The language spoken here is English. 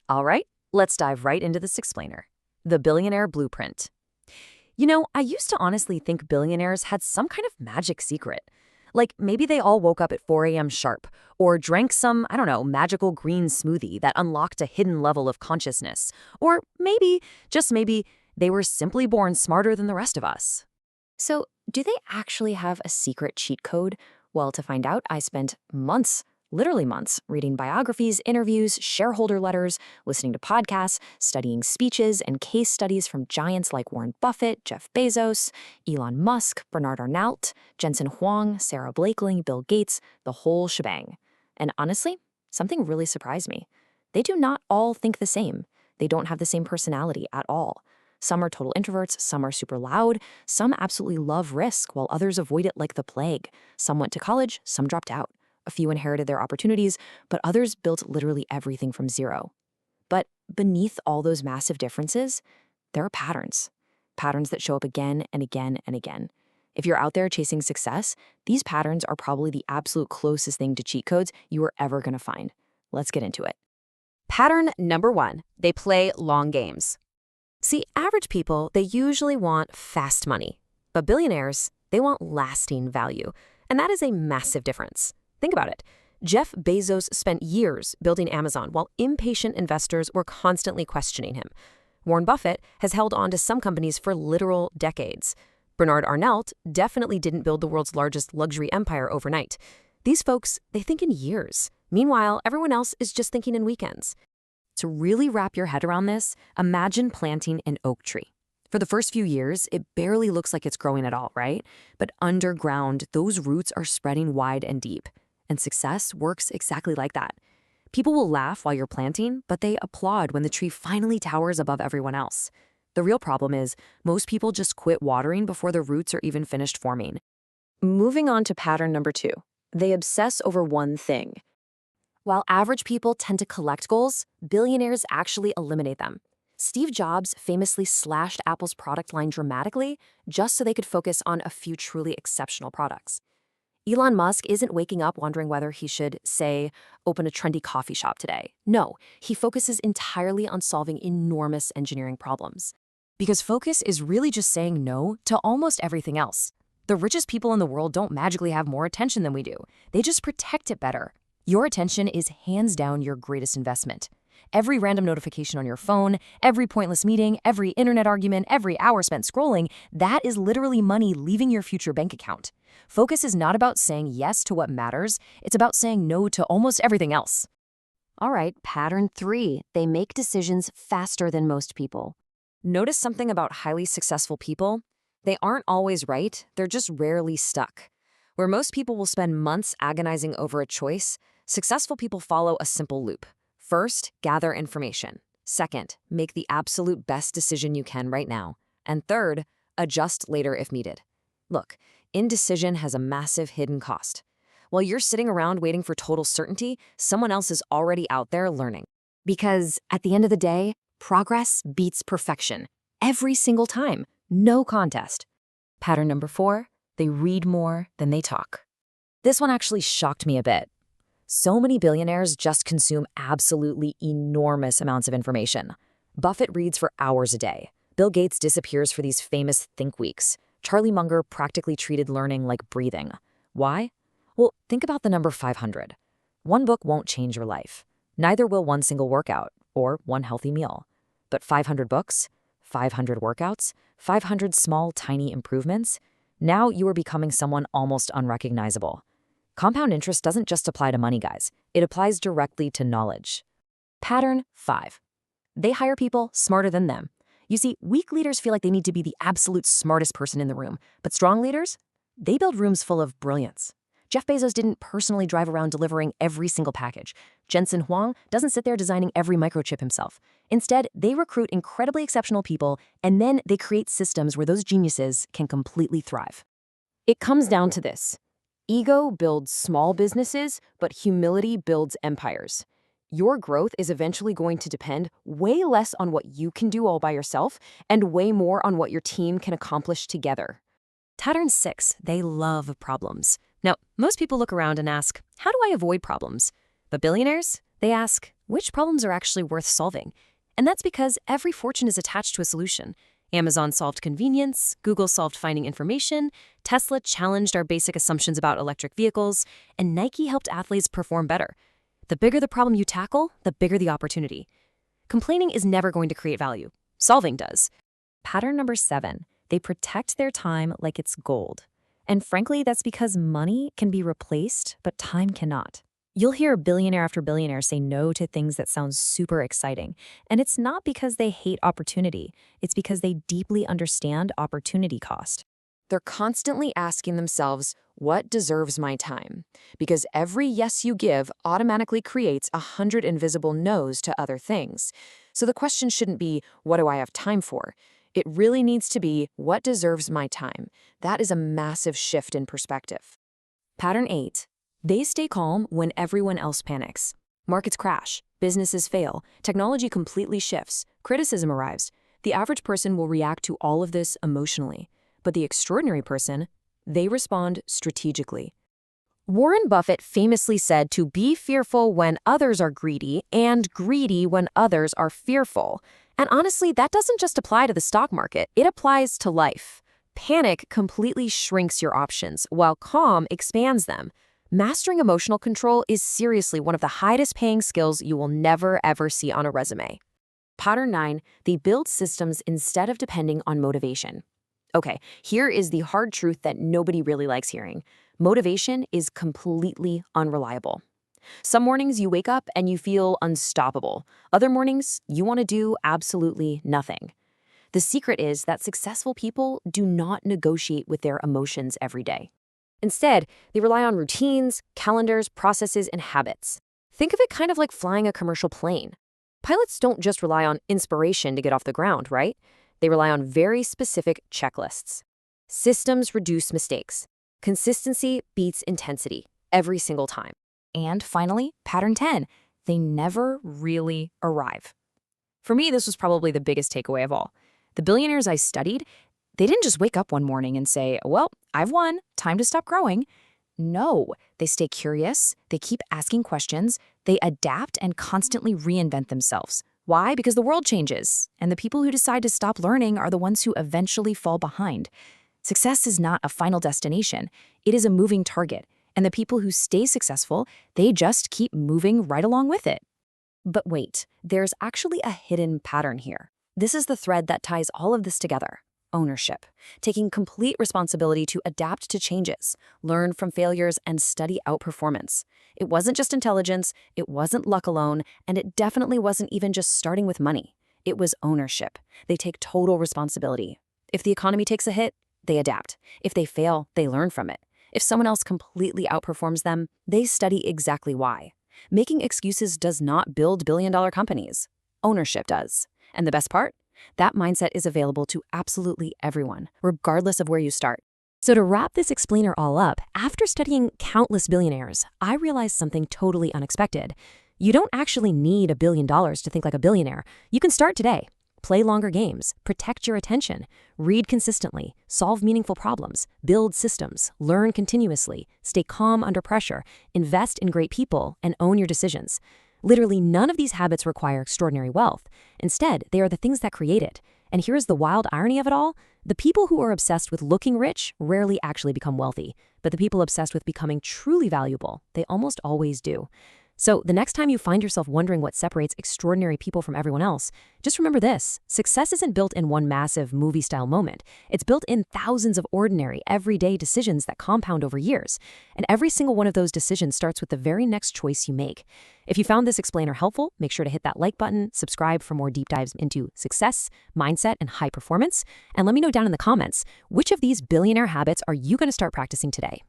All right, let's dive right into this explainer. The Billionaire Blueprint. I used to honestly think billionaires had some kind of magic secret. Like maybe they all woke up at 4 a.m. sharp, or drank some, I don't know, magical green smoothie that unlocked a hidden level of consciousness. Or maybe, just maybe, they were simply born smarter than the rest of us. So, do they actually have a secret cheat code? Well, to find out, I spent months, literally months, reading biographies, interviews, shareholder letters, listening to podcasts, studying speeches and case studies from giants like Warren Buffett, Jeff Bezos, Elon Musk, Bernard Arnault, Jensen Huang, Sarah Blakely, Bill Gates, the whole shebang. And honestly, something really surprised me. They do not all think the same. They don't have the same personality at all. Some are total introverts, some are super loud, some absolutely love risk, while others avoid it like the plague. Some went to college, some dropped out. A few inherited their opportunities, but others built literally everything from zero. But beneath all those massive differences, there are patterns. Patterns that show up again and again and again. If you're out there chasing success, these patterns are probably the absolute closest thing to cheat codes you are ever going to find. Let's get into it. Pattern number 1, they play long games. See, average people, they usually want fast money. But billionaires, they want lasting value. And that is a massive difference. Think about it. Jeff Bezos spent years building Amazon while impatient investors were constantly questioning him. Warren Buffett has held on to some companies for literal decades. Bernard Arnault definitely didn't build the world's largest luxury empire overnight. These folks, they think in years. Meanwhile, everyone else is just thinking in weekends. To really wrap your head around this, imagine planting an oak tree. For the first few years, it barely looks like it's growing at all, right? But underground, those roots are spreading wide and deep. And success works exactly like that. People will laugh while you're planting, but they applaud when the tree finally towers above everyone else. The real problem is, most people just quit watering before the roots are even finished forming. Moving on to pattern number 2. They obsess over one thing. While average people tend to collect goals, billionaires actually eliminate them. Steve Jobs famously slashed Apple's product line dramatically just so they could focus on a few truly exceptional products. Elon Musk isn't waking up wondering whether he should, say, open a trendy coffee shop today. No, he focuses entirely on solving enormous engineering problems. Because focus is really just saying no to almost everything else. The richest people in the world don't magically have more attention than we do. They just protect it better. Your attention is hands down your greatest investment. Every random notification on your phone, every pointless meeting, every internet argument, every hour spent scrolling, that is literally money leaving your future bank account. Focus is not about saying yes to what matters, it's about saying no to almost everything else. All right, pattern 3. They make decisions faster than most people. Notice something about highly successful people? They aren't always right, they're just rarely stuck. Where most people will spend months agonizing over a choice, successful people follow a simple loop. First, gather information. Second, make the absolute best decision you can right now. And third, adjust later if needed. Look, indecision has a massive hidden cost. While you're sitting around waiting for total certainty, someone else is already out there learning. Because at the end of the day, progress beats perfection. Every single time. No contest. Pattern number 4, they read more than they talk. This one actually shocked me a bit. So many billionaires just consume absolutely enormous amounts of information. Buffett reads for hours a day. Bill Gates disappears for these famous think weeks. Charlie Munger practically treated learning like breathing. Why? Well, think about the number 500. One book won't change your life. Neither will one single workout or one healthy meal. But 500 books, 500 workouts, 500 small, tiny improvements, now you are becoming someone almost unrecognizable. Compound interest doesn't just apply to money, guys. It applies directly to knowledge. Pattern 5. They hire people smarter than them. You see, weak leaders feel like they need to be the absolute smartest person in the room, but strong leaders, they build rooms full of brilliance. Jeff Bezos didn't personally drive around delivering every single package. Jensen Huang doesn't sit there designing every microchip himself. Instead, they recruit incredibly exceptional people, and then they create systems where those geniuses can completely thrive. It comes down to this. Ego builds small businesses, but humility builds empires. Your growth is eventually going to depend way less on what you can do all by yourself and way more on what your team can accomplish together. Pattern 6, they love problems. Now, most people look around and ask, how do I avoid problems? But billionaires, They ask, which problems are actually worth solving? And that's because every fortune is attached to a solution. Amazon solved convenience, Google solved finding information, Tesla challenged our basic assumptions about electric vehicles, and Nike helped athletes perform better. The bigger the problem you tackle, the bigger the opportunity. Complaining is never going to create value. Solving does. Pattern number 7, they protect their time like it's gold. And frankly, that's because money can be replaced, but time cannot. You'll hear billionaire after billionaire say no to things that sound super exciting. And it's not because they hate opportunity. It's because they deeply understand opportunity cost. They're constantly asking themselves, what deserves my time? Because every yes you give automatically creates 100 invisible no's to other things. So the question shouldn't be, what do I have time for? It really needs to be, what deserves my time? That is a massive shift in perspective. Pattern 8. They stay calm when everyone else panics. Markets crash, businesses fail, technology completely shifts, criticism arrives. The average person will react to all of this emotionally. But the extraordinary person, they respond strategically. Warren Buffett famously said to be fearful when others are greedy and greedy when others are fearful. And honestly, that doesn't just apply to the stock market, it applies to life. Panic completely shrinks your options, while calm expands them. Mastering emotional control is seriously one of the highest paying skills you will never ever see on a resume. Pattern 9, they build systems instead of depending on motivation. Okay, here is the hard truth that nobody really likes hearing. Motivation is completely unreliable. Some mornings you wake up and you feel unstoppable. Other mornings, you want to do absolutely nothing. The secret is that successful people do not negotiate with their emotions every day. Instead, they rely on routines, calendars, processes, and habits. Think of it kind of like flying a commercial plane. Pilots don't just rely on inspiration to get off the ground, right? They rely on very specific checklists. Systems reduce mistakes. Consistency beats intensity every single time. And finally, pattern 10, they never really arrive. For me, this was probably the biggest takeaway of all. The billionaires I studied, they didn't just wake up one morning and say, well, I've won, time to stop growing. No, they stay curious, they keep asking questions, they adapt and constantly reinvent themselves. Why? Because the world changes, and the people who decide to stop learning are the ones who eventually fall behind. Success is not a final destination, it is a moving target, and the people who stay successful, they just keep moving right along with it. But wait, there's actually a hidden pattern here. This is the thread that ties all of this together. Ownership, taking complete responsibility to adapt to changes, learn from failures, and study outperformance. It wasn't just intelligence, it wasn't luck alone, and it definitely wasn't even just starting with money. It was ownership. They take total responsibility. If the economy takes a hit, they adapt. If they fail, they learn from it. If someone else completely outperforms them, they study exactly why. Making excuses does not build billion-dollar companies. Ownership does. And the best part? That mindset is available to absolutely everyone, regardless of where you start. So to wrap this explainer all up, after studying countless billionaires, I realized something totally unexpected. You don't actually need $1 billion to think like a billionaire. You can start today. Play longer games, protect your attention, read consistently, solve meaningful problems, build systems, learn continuously, stay calm under pressure, invest in great people, and own your decisions. Literally, none of these habits require extraordinary wealth. Instead, they are the things that create it. And here's the wild irony of it all. The people who are obsessed with looking rich rarely actually become wealthy. But the people obsessed with becoming truly valuable, they almost always do. So the next time you find yourself wondering what separates extraordinary people from everyone else, just remember this. Success isn't built in one massive movie-style moment. It's built in thousands of ordinary, everyday decisions that compound over years. And every single one of those decisions starts with the very next choice you make. If you found this explainer helpful, make sure to hit that like button, subscribe for more deep dives into success, mindset, and high performance. And let me know down in the comments, which of these billionaire habits are you going to start practicing today?